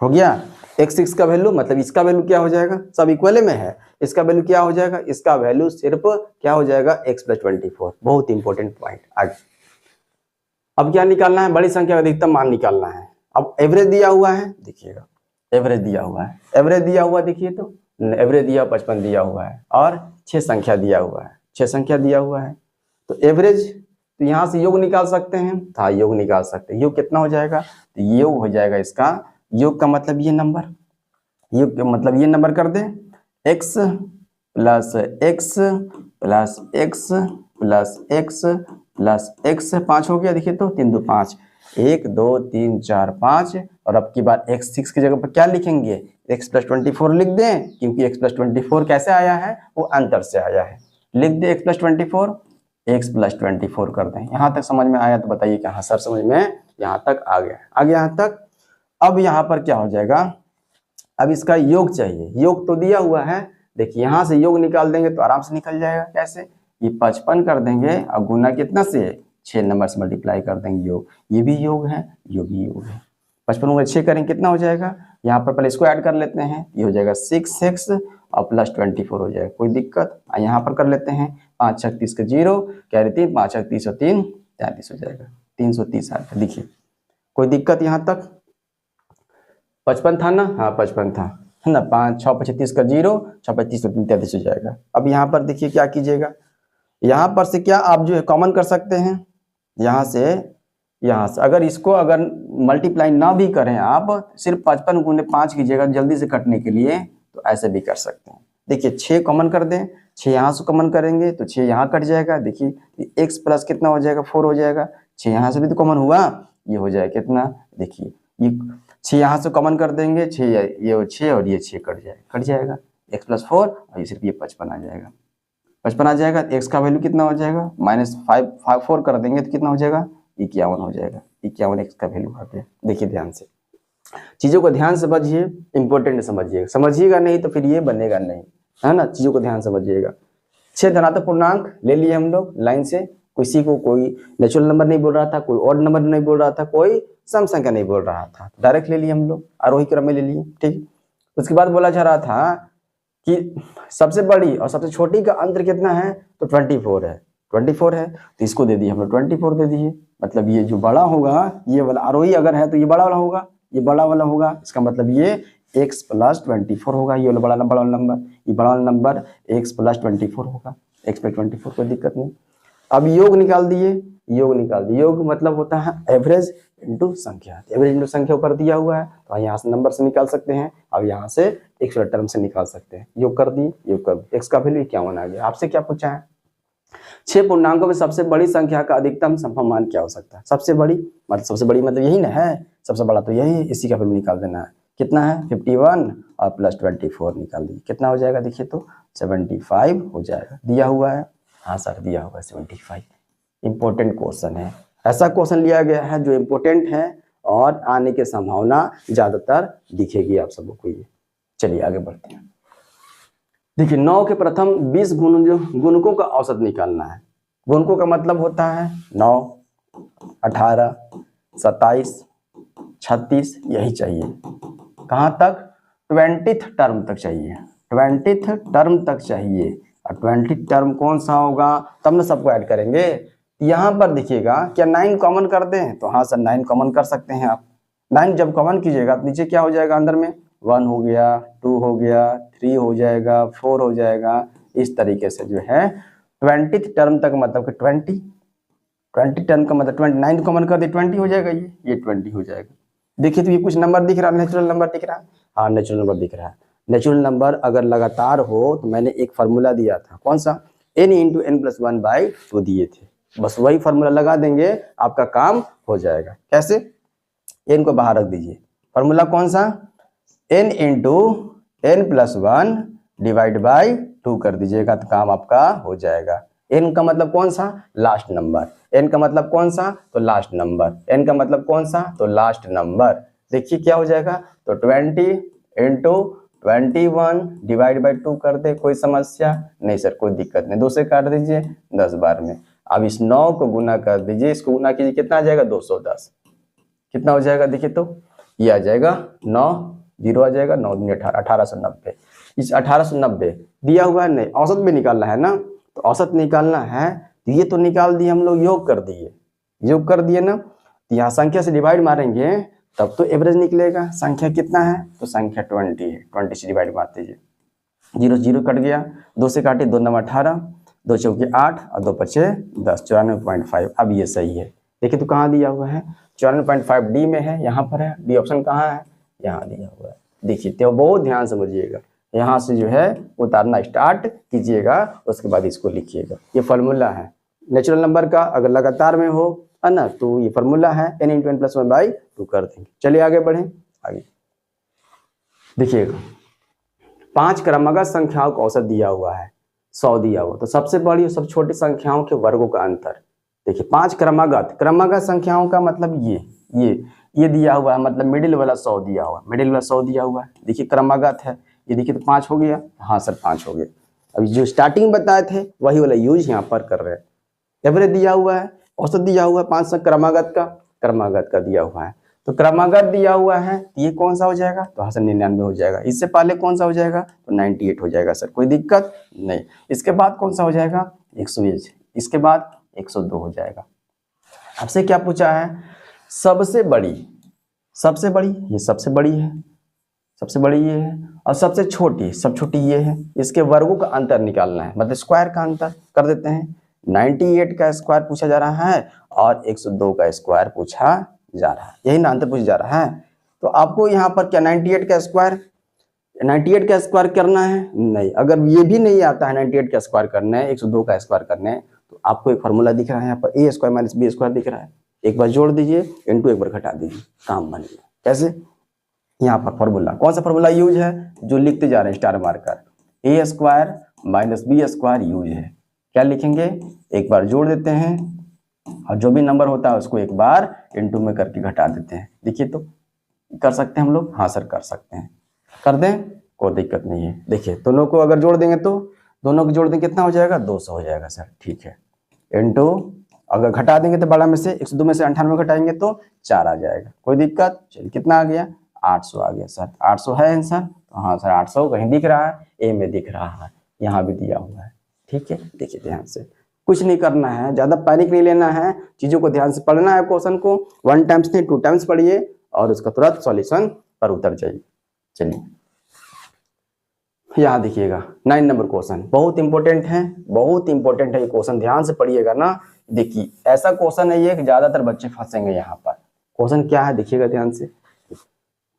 हो गया, x6 का वैल्यू मतलब इसका वैल्यू क्या हो जाएगा, सब इक्वल में है, इसका वैल्यू क्या हो जाएगा, इसका वैल्यू सिर्फ क्या हो जाएगा, x प्लस 24, बहुत इंपॉर्टेंट पॉइंट। आगे अब क्या निकालना है, बड़ी संख्या का अधिकतम मान निकालना है। अब एवरेज दिया हुआ है, देखिएगा एवरेज दिया हुआ है, एवरेज दिया हुआ देखिए तो एवरेज दिया 55 दिया हुआ है, और 6 संख्या दिया हुआ है, 6 संख्या दिया हुआ है, तो एवरेज, तो यहाँ से योग निकाल सकते हैं, हाँ योग निकाल सकते हैं। योग कितना हो जाएगा, तो योग हो जाएगा इसका, योग का मतलब ये नंबर, योग का मतलब ये नंबर कर दें, x plus X plus X plus X plus x, 5 हो गया, देखिए तो 3 2 5, 1 2 3 4 5, और अब की बार x6 की जगह पर क्या लिखेंगे, x प्लस 24 लिख दें, क्योंकि x प्लस 24 कैसे आया है, वो अंतर से आया है, लिख दे x प्लस 24, x प्लस 24 कर दें। यहाँ तक समझ में आया तो बताइए कि हाँ सर समझ में यहाँ तक आ गया, आगे यहाँ तक। अब यहाँ पर क्या हो जाएगा, अब इसका योग चाहिए, योग तो दिया हुआ है, देखिए यहाँ से योग निकाल देंगे तो आराम से निकल जाएगा। कैसे, ये 55 कर देंगे और गुना कितना से, 6 नंबर से मल्टीप्लाई कर देंगे योग, ये भी योग है, ये भी योग है। 55 में 6 करेंगे कितना हो जाएगा, यहाँ पर पहले इसको ऐड कर लेते हैं, ये हो जाएगा 6x और प्लस 24 हो जाएगा, कोई दिक्कत। यहाँ पर कर लेते हैं 5 6 30 का 0, क्या रहती है 5 6 30 और 3 33 हो जाएगा, 330 आ गया। देखिए कोई दिक्कत यहाँ तक, 55 था ना, हाँ 55 था, है ना, 5 6 35 का 0, 6 35 और 3 33 हो जाएगा। अब यहाँ पर देखिए क्या कीजिएगा, यहाँ पर से क्या आप जो है कॉमन कर सकते हैं, यहाँ से अगर इसको अगर मल्टीप्लाई ना भी करें आप, सिर्फ 55 गुने 5 कीजिएगा जल्दी से कटने के लिए, तो ऐसे भी कर सकते हैं। देखिए 6 कॉमन कर दें, 6 यहाँ से कॉमन करेंगे तो 6 यहाँ कट जाएगा, देखिए x प्लस कितना हो जाएगा 4 हो जाएगा, 6 यहाँ से भी तो कॉमन हुआ, ये हो जाएगा कितना, देखिए ये 6 यहाँ से कॉमन कर देंगे, 6 ये 6 और ये 6 कट जाएगा, x प्लस 4 और ये सिर्फ ये 55 आ जाएगा, 55 आ जाएगा। x का वैल्यू कितना हो जाएगा, -5 4 कर देंगे तो कितना हो जाएगा, 51 हो जाएगा, 51 x का वैल्यू आ गया। देखिए ध्यान से चीजों को ध्यान से समझिए, इंपॉर्टेंट समझिएगा नहीं तो फिर ये बनेगा नहीं, है ना, चीजों को ध्यान समझिएगा। 6 धनात्मक पूर्णांक ले लिए हम लोग लाइन से, किसी को कोई नेचुरल नंबर नहीं बोल रहा था, कोई ऑड नंबर नहीं बोल रहा था, कोई सम संख्या नहीं बोल रहा था, डायरेक्ट ले लिए हम लोग, आरोही क्रम में ले लिए, ठीक। उसके बाद बोला जा रहा था कि सबसे बड़ी और सबसे छोटी का अंतर कितना है, तो 24 है, 24 है, तो इसको दे दिए हम लोग 24 दे दिए, मतलब ये जो बड़ा होगा, ये वाला आरोही अगर है तो ये बड़ा वाला होगा, ये बड़ा वाला होगा, इसका मतलब ये x प्लस 24 होगा, ये वाला बड़ा नंबर, ये बड़ा वाला नंबर x प्लस 24 होगा, x प्लस 24, कोई दिक्कत नहीं। अब योग निकाल दिए, योग मतलब होता है एवरेज इंटू संख्या, एवरेज इंटू संख्या ऊपर दिया हुआ है, तो यहाँ से नंबर से निकाल सकते हैं, अब यहाँ से एक टर्म से निकाल सकते हैं, योग कर दिए, x का वैल्यू 51 आ गया। आपसे क्या पूछा है, 6 पूर्णांकों में सबसे बड़ी संख्या का अधिकतम संभव मान क्या हो सकता है, सबसे बड़ी मतलब यही ना है, सबसे बड़ा तो यही है, इसी का वैल्यू निकाल देना है, कितना है 51 और प्लस 24 निकाल दीजिए, कितना हो जाएगा, देखिए तो 75 हो जाएगा, दिया हुआ है, हाँ सर दिया हुआ है 75। इंपॉर्टेंट क्वेश्चन है, ऐसा क्वेश्चन लिया गया है जो इंपॉर्टेंट है और आने की संभावना ज्यादातर दिखेगी आप सबको। ये चलिए आगे बढ़ते हैं। देखिए 9 के प्रथम 20 गुणकों का औसत निकालना है। गुणकों का मतलब होता है 9 18 27 36, यही चाहिए, कहाँ तक, 20th टर्म तक चाहिए, 20th टर्म तक चाहिए, और 20th टर्म कौन सा होगा, तब ना सबको ऐड करेंगे। यहाँ पर देखिएगा क्या 9 कॉमन कर दें, तो हाँ सर 9 कॉमन कर सकते हैं आप, 9 जब कॉमन कीजिएगा तो नीचे क्या हो जाएगा, अंदर में 1 हो गया, 2 हो गया, 3 हो जाएगा, 4 हो जाएगा, इस तरीके से जो है 20th टर्म तक, मतलब कि 20 टर्म का मतलब 29 कॉमन कर दे 20 हो जाएगा, ये 20 हो जाएगा। देखिए तो ये कुछ नंबर दिख रहा है, नेचुरल नंबर दिख रहा है, हाँ नेचुरल नंबर दिख रहा है। नेचुरल नंबर अगर लगातार हो तो मैंने एक फार्मूला दिया था, कौन सा, n इंटू n प्लस 1/2 दिए थे, बस वही फार्मूला लगा देंगे, आपका काम हो जाएगा। कैसे, n को बाहर रख दीजिए, फार्मूला कौन सा, n into n plus 1 divide by 2 कर दीजिएगा तो काम आपका हो जाएगा। एन का मतलब कौन सा, लास्ट नंबर। एन का मतलब कौन सा, तो लास्ट नंबर। एन का मतलब कौन सा, तो लास्ट नंबर। देखिए क्या हो जाएगा, तो 20 इंटू 21 डिवाइड बाई 2 कर दे, कोई समस्या नहीं सर, कोई दिक्कत नहीं। 2 से काट दीजिए 10 बार में। अब इस 9 को गुना कर दीजिए, इसको गुना कीजिए, कितना आ जाएगा 210। कितना हो जाएगा देखिए, तो ये आ जाएगा 9, 0 आ जाएगा, 9 दूनी 18, 1890। इस 1890 दिया हुआ है, नहीं औसत भी निकालना है ना, तो औसत निकालना है, तो ये तो निकाल दिए हम लोग, योग कर दिए, योग कर दिए ना, तो यहाँ संख्या से डिवाइड मारेंगे तब तो एवरेज निकलेगा। संख्या कितना है, तो संख्या 20 है, 20 से डिवाइड मार दीजिए, 0 0 कट गया, 2 से काटे, 2 9 18, 2 चौके 8 और 2 पचे 10, 94.5। अब ये सही है। देखिए तो कहाँ दिया हुआ है, 94.5 डी में है, यहाँ पर है, डी ऑप्शन कहाँ है, यहाँ दिया हुआ है। देखिए तो बहुत ध्यान समझिएगा, यहाँ से जो है उतारना स्टार्ट कीजिएगा, उसके बाद इसको लिखिएगा। ये फार्मूला है नेचुरल नंबर का, अगर लगातार में हो है ना, तो ये फार्मूला है n इंटू n प्लस 1/2 कर देंगे। चलिए आगे बढ़ें, आगे देखिएगा 5 क्रमागत संख्याओं का औसत दिया हुआ है, 100 दिया हुआ, तो सबसे बड़ी और सबसे छोटी संख्याओं के वर्गों का अंतर। देखिए 5 क्रमागत संख्याओं का मतलब ये दिया हुआ है, मतलब मिडिल वाला 100 दिया हुआ, मिडिल वाला 100 दिया हुआ है। देखिए क्रमागत है, ये देखिए तो 5 हो गया, हाँ सर 5 हो गया। अभी जो स्टार्टिंग बताए थे वही वाला यूज यहाँ पर कर रहे हैं। एवरेज दिया हुआ है, औसत दिया हुआ है 5 क्रमागत का दिया हुआ है, तो क्रमागत दिया हुआ है, ये कौन सा हो जाएगा, तो हाँ सर 99 हो जाएगा। इससे पहले कौन सा हो जाएगा, तो 98 हो जाएगा सर, कोई दिक्कत नहीं। इसके बाद कौन सा हो जाएगा, 101, इसके बाद 102 हो जाएगा। आपसे क्या पूछा है, सबसे बड़ी ये सबसे बड़ी है, सबसे बड़ी ये है, और सबसे छोटी ये है। इसके वर्गों का अंतर निकालना है, मतलब स्क्वायर का अंतर कर देते हैं। 98 का स्क्वायर पूछा जा रहा है और 102 का स्क्वायर पूछा जा रहा है, यही ना अंतर पूछा जा रहा है। तो आपको यहाँ पर क्या 98 का स्क्वायर करना है, नहीं। अगर ये भी नहीं आता है 98 का स्क्वायर करना है, 102 का स्क्वायर करना है, तो आपको एक फार्मूला दिख रहा है यहाँ पर, ए स्क्वायर माइनस बी स्क्वायर दिख रहा है, एक बार जोड़ दीजिए, इनटू एक बार घटा दीजिए, काम बन गया। कैसे, यहाँ पर फार्मूला, कौन सा फार्मूला यूज है, जो लिखते जा रहे हैं star marker, a square minus b square use है। क्या लिखेंगे, एक बार जोड़ देते हैं और जो भी नंबर होता है उसको एक बार इनटू में करके घटा देते हैं। देखिए तो कर सकते हैं हम लोग, हाँ सर कर सकते हैं, कर दें, कोई दिक्कत नहीं है। देखिए दोनों को अगर जोड़ देंगे तो दोनों को जोड़ देंगे कितना हो जाएगा, 200 हो जाएगा सर, ठीक है। इनटू अगर घटा देंगे तो बड़ा में से 102 में से 98 घटाएंगे तो 4 आ जाएगा, कोई दिक्कत। चलिए कितना आ गया, 800 आ गया सर, 800 है आंसर, तो हाँ सर 800 कहीं दिख रहा है, ए में दिख रहा है, यहाँ भी दिया हुआ है, ठीक है। देखिए ध्यान से, कुछ नहीं करना है, ज्यादा पैनिक नहीं लेना है, चीजों को ध्यान से पढ़ना है। क्वेश्चन को 1 टाइम्स नहीं 2 टाइम्स पढ़िए और उसका तुरंत सॉल्यूशन पर उतर जाइए। चलिए यहाँ देखिएगा 9 नंबर क्वेश्चन, बहुत इंपॉर्टेंट है, बहुत इंपॉर्टेंट है ये क्वेश्चन, ध्यान से पढ़िएगा ना। देखिए ऐसा क्वेश्चन है ये कि ज्यादातर बच्चे फंसेंगे यहाँ पर। क्वेश्चन क्या है देखिएगा ध्यान से,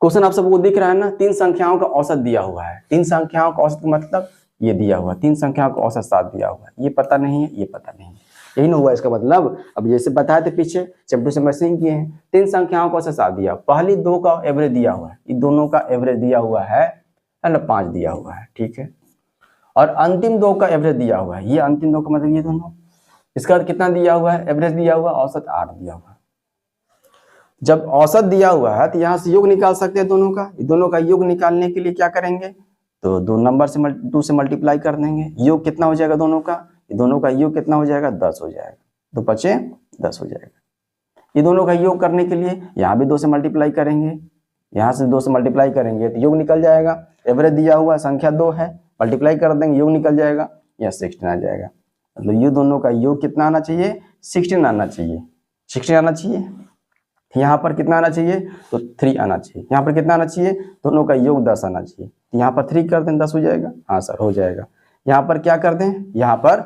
क्वेश्चन आप सबको दिख रहा है ना, 3 संख्याओं का औसत दिया हुआ है। 3 संख्याओं का औसत मतलब ये दिया हुआ, 3 संख्याओं का औसत 7 दिया हुआ है, ये पता नहीं है, ये पता नहीं है, यही ना हुआ इसका मतलब। अब जैसे बताए थे पीछे चैप्टर से मैसेज किए हैं, 3 संख्याओं का औसत 7 दिया, पहली 2 का एवरेज दिया हुआ है, ये दोनों का एवरेज दिया हुआ है ना, 5 दिया हुआ है, ठीक है। और अंतिम 2 का एवरेज दिया हुआ है, ये अंतिम 2 का मतलब ये दोनों, इसका कितना दिया हुआ है, एवरेज दिया हुआ, औसत 8 दिया हुआ। जब औसत दिया हुआ है तो यहाँ से योग निकाल सकते हैं दोनों का। दोनों का योग निकालने के लिए क्या करेंगे, तो 2 नंबर से 2 से मल्टीप्लाई कर देंगे, योग कितना हो जाएगा दोनों का, दोनों का योग कितना हो जाएगा, 10 हो जाएगा, 2 पचे 10 हो जाएगा। ये दोनों का योग करने के लिए यहाँ भी 2 से मल्टीप्लाई करेंगे, यहाँ से 2 से मल्टीप्लाई करेंगे तो योग निकल जाएगा। एवरेज दिया हुआ संख्या 2 है, मल्टीप्लाई कर देंगे, योग निकल जाएगा, यहाँ 16 आ जाएगा। मतलब ये दोनों का योग कितना आना चाहिए, 16 आना चाहिए, 16 आना चाहिए। यहाँ पर कितना आना चाहिए, तो 3 आना चाहिए। यहाँ पर कितना आना चाहिए, दोनों का योग 10 आना चाहिए। यहाँ पर 3 कर दें 10 हो जाएगा, हाँ सर हो जाएगा। यहाँ पर क्या कर दें, यहाँ पर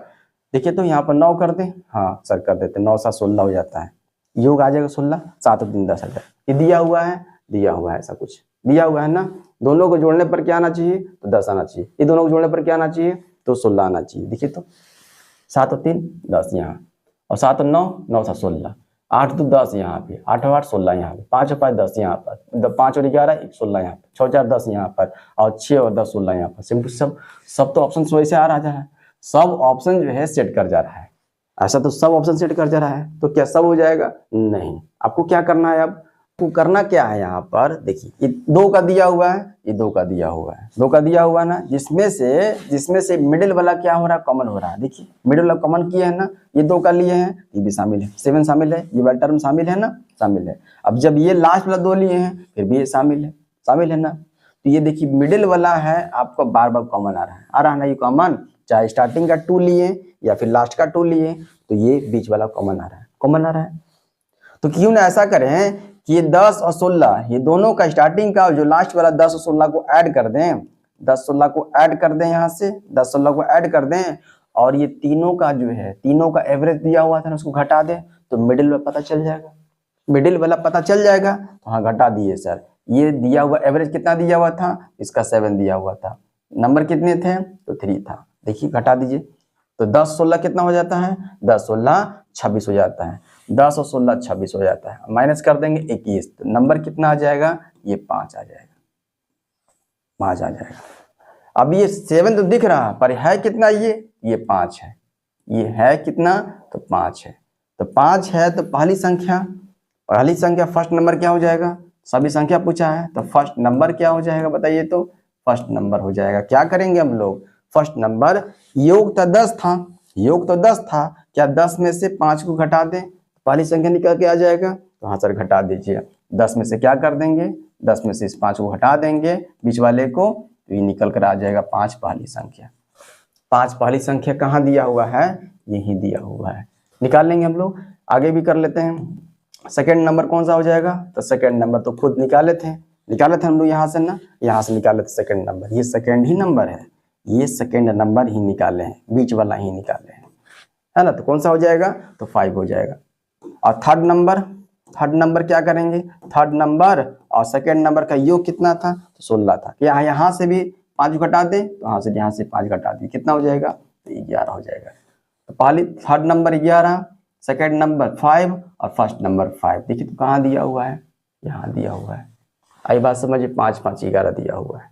देखिए तो यहाँ पर 9 कर दें, हाँ सर कर देते, 9 7 16 हो जाता है, योग आ जाएगा 16, 7 और 3 10 आ जाएगा। ये दिया हुआ है ऐसा कुछ दिया हुआ है ना। दोनों को जोड़ने पर क्या आना चाहिए, तो 10 आना चाहिए। ये दोनों को जोड़ने पर क्या आना चाहिए, तो 16 आना चाहिए। देखिए तो 7 और 3 10 यहाँ, और 7 और 9 9 7 16, 8 तो 10 यहाँ पे, 8 और 8 16 यहाँ पे, 5 और 5 10 यहाँ पर, 5 और 11 16 यहाँ पर, 6 4 10 यहाँ पर, और 6 और 10 16 यहाँ पर। सिंपल सब तो ऑप्शन वैसे आ रहा है, सब ऑप्शन जो है सेट कर जा रहा है। ऐसा तो सब ऑप्शन सेट कर जा रहा है, तो क्या सब हो जाएगा? नहीं। आपको क्या करना है? अब आपको करना क्या है यहाँ पर, देखिए ये 2 का दिया हुआ है, ये 2 का दिया हुआ है, 2 का दिया हुआ है ना, जिसमें से मिडिल वाला क्या हो रहा है? कॉमन हो रहा है। देखिए मिडिल वाला कॉमन किया है ना, ये 2 का लिए हैं, ये भी शामिल है, 7 शामिल है, ये वाला टर्म शामिल है ना, शामिल है। अब जब ये लास्ट वाला 2 लिए हैं, फिर भी ये शामिल है ना। तो ये देखिए मिडिल वाला है आपको बार बार कॉमन आ रहा है ना, ये कॉमन, चाहे स्टार्टिंग का 2 लिए या फिर लास्ट का 2 लिए, तो ये बीच वाला कॉमन आ रहा है। तो क्यों ना ऐसा करें कि ये 10 और 16 ये दोनों का स्टार्टिंग का जो लास्ट वाला 10 और 16 को ऐड कर दें, 10-16 को ऐड कर दें, यहाँ से 10-16 को ऐड कर दें, और ये तीनों का जो है, तीनों का एवरेज दिया हुआ था ना, उसको घटा दें, तो मिडिल वाला पता चल जाएगा। मिडिल वाला पता चल जाएगा, तो हाँ घटा दिए सर। ये दिया हुआ एवरेज कितना दिया हुआ था? इसका 7 दिया हुआ था। नंबर कितने थे? तो 3 था। देखिए घटा दीजिए, तो 10-16 कितना हो जाता है? 10-16 26 हो जाता है। 10 और 16 26 हो जाता है। माइनस कर देंगे 21, तो नंबर कितना आ जाएगा? ये 5 आ जाएगा, 5 आ जाएगा। अब ये 7 तो दिख रहा पर है कितना? ये 5 है। ये है कितना? तो 5 है। तो 5 है तो पहली संख्या फर्स्ट नंबर क्या हो जाएगा? सभी संख्या पूछा है तो फर्स्ट नंबर क्या हो जाएगा बताइए? तो फर्स्ट नंबर हो जाएगा। क्या करेंगे हम लोग? फर्स्ट नंबर, योग तो 10 था, क्या 10 में से 5 को घटा दें, पहली संख्या निकल के आ जाएगा? तो हाँ सर घटा दीजिए। 10 में से क्या कर देंगे? 10 में से इस 5 को घटा देंगे बीच वाले को, तो ये निकल कर आ जाएगा 5 पहली संख्या। 5 पहली संख्या कहाँ दिया हुआ है? यही दिया हुआ है। निकाल लेंगे हम लोग। आगे भी कर लेते हैं। सेकेंड नंबर कौन सा हो जाएगा? तो सेकेंड नंबर तो खुद निकाले थे हम लोग, यहाँ से ना, यहाँ से निकाले थे सेकेंड नंबर। ये सेकेंड ही नंबर है, ये सेकेंड नंबर ही निकाले हैं, बीच वाला ही निकाले हैं, है ना। तो कौन सा हो जाएगा? तो 5 हो जाएगा। और थर्ड नंबर क्या करेंगे? थर्ड नंबर और सेकेंड नंबर का योग कितना था? तो 16 था। क्या यहाँ से भी 5 घटा दे? तो यहाँ से 5 घटा दी, कितना हो जाएगा? तो 11 हो जाएगा। तो पहली थर्ड नंबर 11, सेकेंड नंबर 5 और फर्स्ट नंबर 5। देखिए तो कहाँ दिया हुआ है? यहाँ दिया हुआ है। आई बात समझिए, 5 5 11 दिया हुआ है।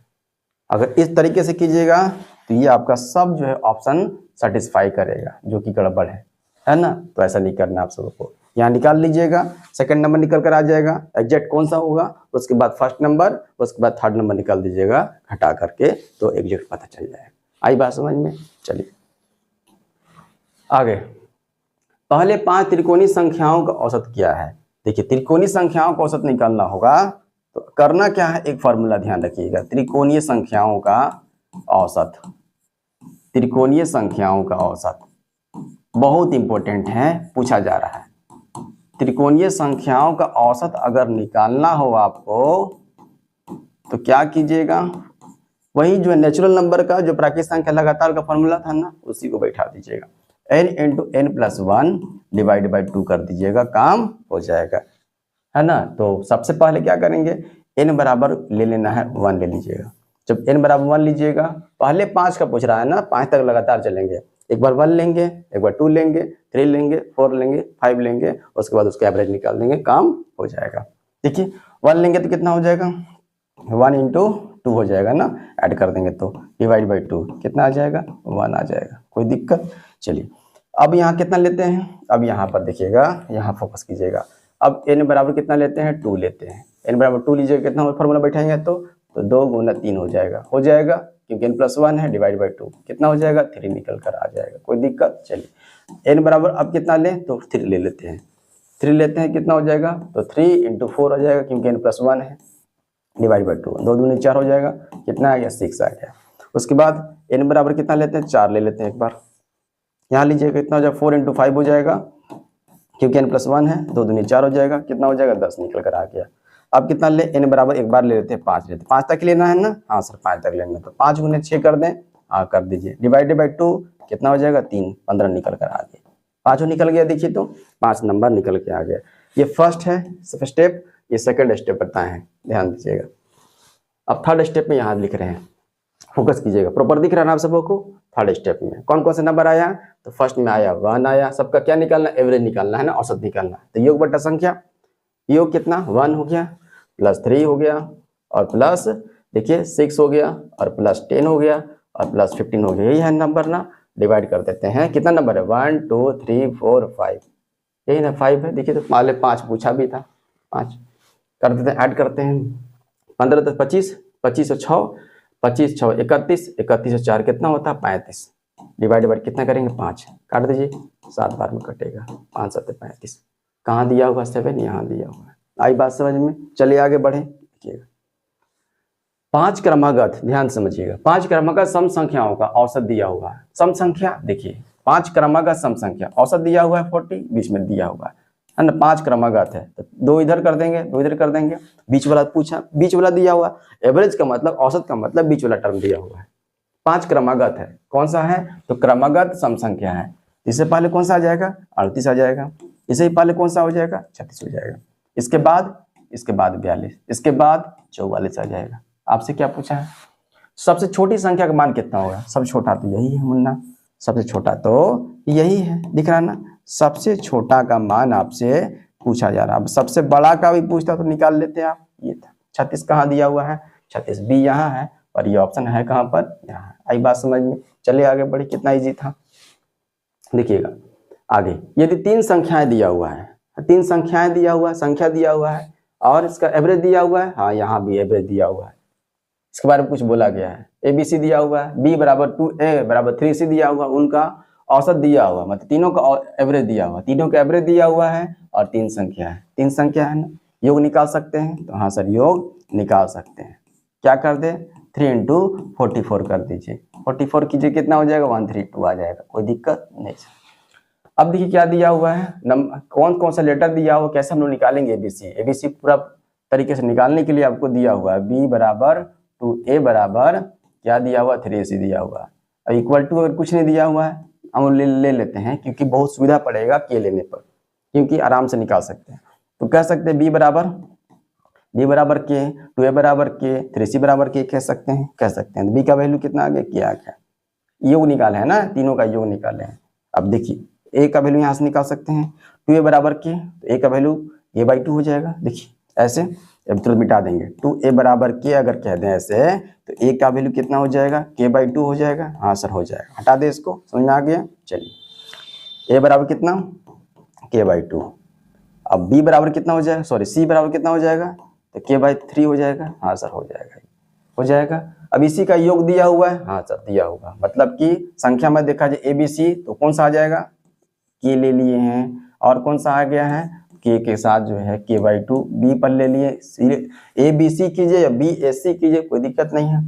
अगर इस तरीके से कीजिएगा तो ये आपका सब जो है ऑप्शन सेटिस्फाई करेगा, जो कि गड़बड़ है ना। तो ऐसा नहीं करना आप सबको। यहाँ निकाल लीजिएगा, सेकंड नंबर निकल कर आ जाएगा, एग्जैक्ट कौन सा होगा, उसके बाद फर्स्ट नंबर, उसके बाद थर्ड नंबर निकाल दीजिएगा घटा करके, तो एग्जैक्ट पता चल जाएगा। आई बात समझ में? चलिए आगे। पहले 5 त्रिकोणीय संख्याओं का औसत क्या है? देखिए त्रिकोणीय संख्याओं का औसत निकालना होगा तो करना क्या है, एक फॉर्मूला ध्यान रखिएगा। त्रिकोणीय संख्याओं का औसत, त्रिकोणीय संख्याओं का औसत बहुत इंपॉर्टेंट है, पूछा जा रहा है। त्रिकोणीय संख्याओं का औसत अगर निकालना हो आपको तो क्या कीजिएगा, वही जो नेचुरल नंबर का जो प्राकृतिक संख्या लगातार का फॉर्मूला था ना, उसी को बैठा दीजिएगा। n into n plus 1 divide by 2 कर दीजिएगा, काम हो जाएगा, है ना। तो सबसे पहले क्या करेंगे, n बराबर ले लेना है 1 ले लीजिएगा। जब n बराबर 1 लीजिएगा, पहले 5 का पूछ रहा है ना, 5 तक लगातार चलेंगे। एक बार 1 लेंगे, एक बार 2 लेंगे, 3 लेंगे, 4 लेंगे, 5 लेंगे, उसके बाद उसका एवरेज निकाल देंगे, काम हो जाएगा। देखिए 1 लेंगे तो कितना हो जाएगा, 1 इंटू 2 हो जाएगा ना, ऐड कर देंगे तो डिवाइड बाई 2 कितना आ जाएगा, 1 आ जाएगा। कोई दिक्कत? चलिए अब यहाँ कितना लेते हैं, अब यहाँ पर देखिएगा, यहाँ फोकस कीजिएगा। अब n बराबर कितना लेते हैं, 2 लेते हैं। n बराबर 2 लीजिएगा, कितना फॉर्मूला बैठाएंगे तो 2 गुना 3 हो जाएगा, क्योंकि n प्लस 1 है, डिवाइड बाई 2 कितना हो जाएगा, 3 निकल कर आ जाएगा। कोई दिक्कत? चलिए n बराबर अब कितना लें, तो 3 ले लेते हैं। 3 लेते हैं, कितना हो जाएगा, तो 3 इंटू 4 हो जाएगा, क्योंकि n प्लस 1 है, डिवाइड बाई 2, 2 दूनी 4 हो जाएगा, कितना आ गया, 6 आ गया। उसके बाद n बराबर कितना लेते हैं, 4 ले लेते हैं एक बार। यहाँ लीजिएगा, कितना हो जाएगा, 4 इंटू 5 हो जाएगा, क्योंकि n प्लस 1 है, 2 दूनी 4 हो जाएगा, कितना हो जाएगा, 10 निकल कर आ गया। अब कितना ले, n बराबर एक बार ले लेते हैं 5 लेते हैं, 5 तक लेना है ना, हाँ सर 5 तक लेना है, तो 5 गुने 6 कर दें, हाँ कर दीजिए, डिवाइडेड बाई 2 कितना हो जाएगा, 3, 15 निकल कर आ गया। 5 निकल गया, देखिए तो 5 नंबर निकल के आ गया। ये फर्स्ट है स्टेप, ये सेकंड स्टेप बताए हैं, ध्यान दीजिएगा। अब थर्ड स्टेप में यहाँ लिख रहे हैं, फोकस कीजिएगा, प्रॉपर दिख रहा है ना आप सबको। थर्ड स्टेप में कौन कौन से नंबर आया, तो फर्स्ट में आया 1 आया, सबका क्या निकालना, एवरेज निकालना है ना, औसत निकालना है। तो योग बटा संख्या, योग कितना 1 हो गया, प्लस 3 हो गया, और प्लस देखिए 6 हो गया, और प्लस 10 हो गया, और प्लस 15 हो गया, यही है नंबर ना। डिवाइड कर देते हैं। कितना नंबर है 1 2 3 4 5, यही ना 5 है। देखिए तो पहले 5 पूछा भी था, 5 कर देते हैं, ऐड करते हैं। 15 10 25, 25 और 6, 25 6 31, 31 और 4 कितना होता है 35। डिवाइड बाय कितना करेंगे 5, काट दीजिए 7 बार में कटेगा, 5 7 35। कहाँ दिया हुआ 7, यहाँ दिया हुआ है। आई बात समझ में? चलिए आगे बढ़े। देखिएगा 5 क्रमागत, ध्यान समझिएगा, 5 क्रमागत सम संख्याओं का औसत दिया हुआ है। सम संख्या देखिए 5 क्रमागत सम संख्या, औसत दिया हुआ है 40, बीच में दिया हुआ है ना। 5 क्रमागत है तो 2 इधर कर देंगे, 2 इधर कर देंगे। बीच वाला पूछा, बीच वाला दिया हुआ, एवरेज का मतलब, औसत का मतलब बीच वाला टर्म दिया हुआ है। 5 क्रमागत है, कौन सा है तो क्रमागत सम संख्या है। इससे पहले कौन सा आ जाएगा 38 आ जाएगा, इससे पहले कौन सा हो जाएगा 36 हो जाएगा, इसके बाद 42, इसके बाद 44 आ जाएगा। आपसे क्या पूछा है सबसे छोटी संख्या का मान कितना होगा? सबसे छोटा तो यही है मुन्ना, सबसे छोटा तो यही है, दिख रहा है ना। सबसे छोटा का मान आपसे पूछा जा रहा है। अब सबसे बड़ा का भी पूछता तो निकाल लेते आप। ये था 36 कहाँ दिया हुआ है, 36 बी यहाँ है और ये ऑप्शन है कहाँ पर, यहाँ। आई बात समझ में? चलिए आगे बढ़ी, कितना इजी था देखिएगा आगे। यदि 3 संख्याएं दिया हुआ है, 3 संख्याएं दिया हुआ है, संख्या दिया हुआ है और इसका एवरेज दिया हुआ है, हाँ यहाँ भी एवरेज दिया हुआ है, इसके बारे में कुछ बोला गया है। ABC दिया हुआ है, B बराबर 2A बराबर 3C दिया हुआ, उनका औसत दिया हुआ, मतलब तीनों का एवरेज दिया हुआ, तीनों का एवरेज दिया हुआ है और 3 संख्या है, 3 संख्या है ना। योग निकाल सकते हैं तो हाँ सर योग निकाल सकते हैं। क्या कर दे 3 × 44 कर दीजिए, 44 कीजिए कितना हो जाएगा 132 आ जाएगा, कोई दिक्कत नहीं। अब देखिए क्या दिया हुआ है, कौन कौन सा लेटर दिया हुआ, कैसे हम लोग निकालेंगे ABC पूरा तरीके से निकालने के लिए आपको दिया हुआ है। B बराबर 2A बराबर क्या दिया हुआ 3AC दिया हुआ है। अब इक्वल टू अगर कुछ नहीं दिया हुआ है हम ले लेते हैं, क्योंकि बहुत सुविधा पड़ेगा के लेने पर, क्योंकि आराम से निकाल सकते हैं। तो कह सकते हैं B बराबर K, 2A बराबर K, 3C बराबर K कह सकते हैं, तो B का वैल्यू कितना आ गया क्या है, योग निकाले है ना, तीनों का योग निकाले हैं। अब देखिए A का वैल्यू यहाँ से निकाल सकते हैं, 2A बराबर K, तो A का वैल्यू A/2 हो जाएगा। देखिए ऐसे अब तुरंत मिटा देंगे, 2A बराबर K अगर कह दें ऐसे तो A का वैल्यू कितना हो जाएगा K/2 हो जाएगा। हाँ सर हो जाएगा, हटा दे इसको, समझ में आ गया। चलिए A बराबर कितना K/2, अब B बराबर कितना हो जाएगा, सॉरी C बराबर कितना हो जाएगा तो K/3 हो जाएगा। हाँ सर हो जाएगा। अब इसी का योग दिया हुआ है, हाँ सर दिया हुआ, मतलब कि संख्या में देखा जाए ABC तो कौन सा आ जाएगा K ले लिए हैं, और कौन सा आ गया है K के साथ जो है K/2, B पर ले लिए, ABC कीजिए या BAC कीजिए कोई दिक्कत नहीं है,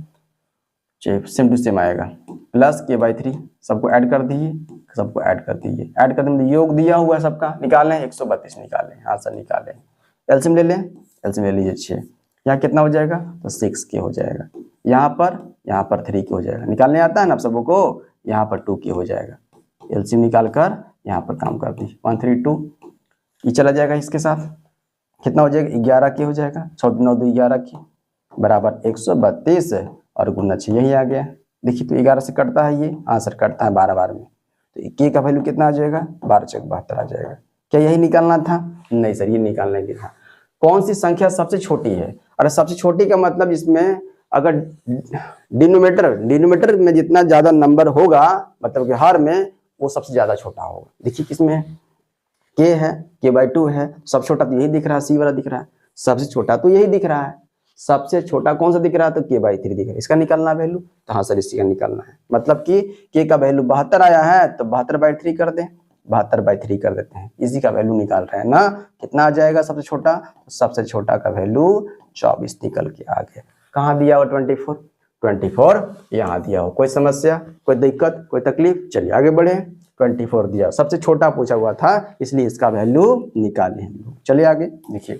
सेम टू सेम आएगा, प्लस K/3 सबको ऐड कर दीजिए, ऐड कर देंगे योग दिया हुआ है सबका, निकालें 132 निकालें। हाँ सर निकालें, एलसीएम ले लें, एलसीएम ले लीजिए 6, यहाँ कितना हो जाएगा तो 6K हो जाएगा, यहाँ पर 3K हो जाएगा, निकालने आता है ना आप सबों को, यहाँ पर 2K हो जाएगा। एलसीएम निकाल कर यहाँ पर काम कर दीजिए, 132 ये चला जाएगा, इसके साथ कितना हो जाएगा 11K हो जाएगा, 6 9 2 11K बराबर 132 और गुना 6 यही आ गया। देखिए तो 11 से कटता है ये, हाँ सर कटता है 12 बार में, तो K का वैल्यू कितना आ जाएगा 12 × 72 आ जाएगा। क्या यही निकालना था? नहीं सर ये निकालना नहीं था। कौन सी संख्या सबसे छोटी है? अरे सबसे छोटी का मतलब इसमें अगर डिनोमिनेटर में जितना ज्यादा नंबर होगा, मतलब कि हर में वो सबसे ज्यादा छोटा होगा। देखिए किसमें K है, K/2 है, सबसे छोटा तो यही दिख रहा है, C वाला दिख रहा है, सबसे छोटा तो यही दिख रहा है, सबसे छोटा कौन सा दिख रहा है तो K/3 दिख रहा है। इसका निकालना वैल्यू, तो हाँ सर इसी का निकालना है, मतलब कि K का वैल्यू 72 आया है तो 72/3 कर दें, 72/3 कर देते हैं, इसी का वैल्यू निकाल रहे हैं ना। कितना आ जाएगा सबसे छोटा, सबसे छोटा का वैल्यू 24 निकल के आ गया। कहाँ दिया हो 24 यहाँ दिया हो, कोई समस्या कोई दिक्कत कोई तकलीफ? चलिए आगे बढ़े। 24 दिया, सबसे छोटा पूछा हुआ था इसलिए इसका वैल्यू निकाले हम लोग। चलिए आगे देखिए